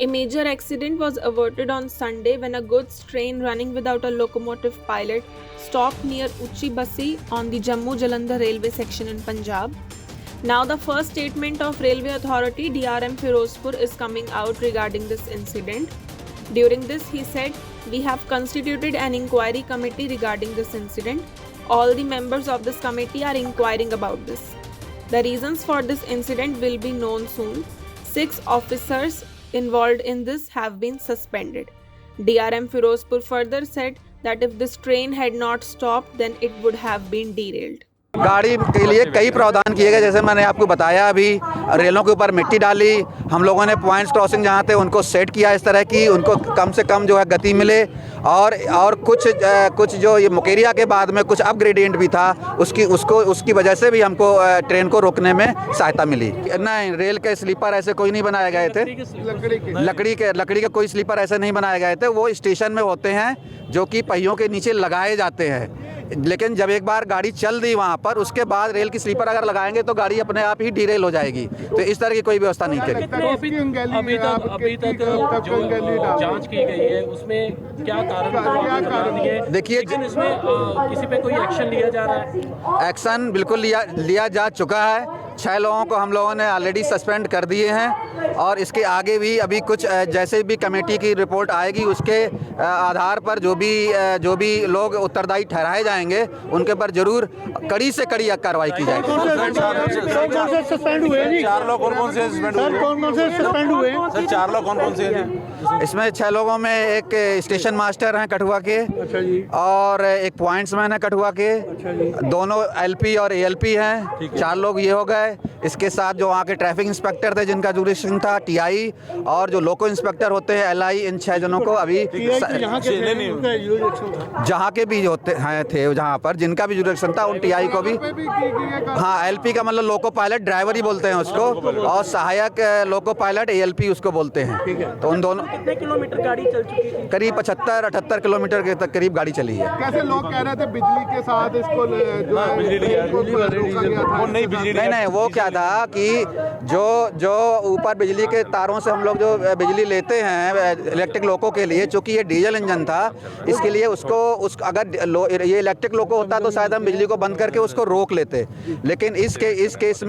A major accident was averted on Sunday when a goods train running without a locomotive pilot stopped near Uchi Basi on the Jammu-Jalandhar railway section in Punjab. Now the first statement of Railway Authority DRM Firozpur is coming out regarding this incident. During this, he said, "We have constituted an inquiry committee regarding this incident. All the members of this committee are inquiring about this. The reasons for this incident will be known soon. 6 officers involved in this have been suspended." DRM Firozpur further said that if this train had not stopped, then it would have been derailed. गाड़ी के लिए कई प्रावधान किए गए, जैसे मैंने आपको बताया अभी रेलों के ऊपर मिट्टी डाली, हम लोगों ने पॉइंट्स क्रॉसिंग जहाँ थे उनको सेट किया इस तरह की उनको कम से कम जो है गति मिले, और कुछ जो ये मुकेरिया के बाद में कुछ अप ग्रेडियंट भी था उसकी वजह से भी हमको ट्रेन को रोकने में सहायता मिली। नहीं, रेल के स्लीपर ऐसे कोई नहीं बनाए गए थे, लकड़ी के कोई स्लीपर ऐसे नहीं बनाए गए थे। वो स्टेशन में होते हैं जो कि पहियों के नीचे लगाए जाते हैं, लेकिन जब एक बार गाड़ी चल दी वहाँ पर, उसके बाद रेल की स्लीपर अगर लगाएंगे तो गाड़ी अपने आप ही डिरेल हो जाएगी। तो इस तरह की कोई व्यवस्था नहीं करी। अभी तक जो जांच की गई है उसमें क्या कारण देखिए, इसमें किसी पे कोई एक्शन लिया जा रहा है? एक्शन बिल्कुल लिया जा चुका है। 6 लोगों को हम लोगों ने ऑलरेडी सस्पेंड कर दिए हैं, और इसके आगे भी अभी कुछ जैसे भी कमेटी की रिपोर्ट आएगी उसके आधार पर जो भी लोग उत्तरदायी ठहराए जाएंगे उनके पर जरूर कड़ी से कड़ी कार्रवाई की जाएगी। 4 लोग कौन से सस्पेंड हुए? सर 4 लोग कौन से हैं? इसमें 6 लोगों में एक स्टेशन मास्टर हैं कठुआ के, और एक पॉइंट्समैन है कठुआ के, दोनों LP और ALP हैं। 4 लोग ये हो गए। इसके साथ जो वहाँ के ट्रैफिक इंस्पेक्टर थे जिनका जुरिस्डिक्शन था TI, और जो लोको इंस्पेक्टर होते हैं LI, इन 6 जनों को अभी जहाँ के भी होते हैं थे, जहाँ पर जिनका भी जुरिस्डिक्शन था उन TI को भी, हाँ LP का मतलब लोको पायलट ड्राइवर ही बोलते हैं उसको, और सहायक लोको पायलट ALP उसको बोलते हैं। तो उन दोनों कितने किलोमीटर गाड़ी चल चुकी है? करीब 75-78 किलोमीटर के तक करीब गाड़ी चली है। कैसे लोग कह रहे थे बिजली के साथ इसको नहीं, वो क्या था कि जो ऊपर बिजली के तारों से हम लोग जो बिजली लेते हैं इलेक्ट्रिक लोको के लिए, चूंकि ये डीजल इंजन था, इसके लिए अगर ये इलेक्ट्रिक लोको होता तो शायद हम बिजली को बंद करके उसको रोक लेते, लेकिन इस केस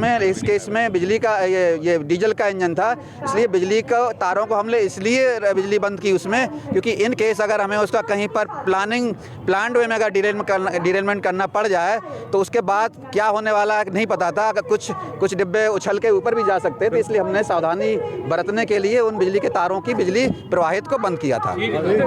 में बिजली का ये डीजल का इंजन था, इसलिए बिजली का तारों को हमने इसलिए बिजली बंद की उसमें, क्योंकि इन केस अगर हमें उसका कहीं पर प्लान्ड वे में अगर डिरेलमेंट करना पड़ जाए तो उसके बाद क्या होने वाला है नहीं पता था। कुछ डिब्बे उछल के ऊपर भी जा सकते थे, इसलिए हमने सावधानी बरतने के लिए उन बिजली के तारों की बिजली प्रवाहित को बंद किया था।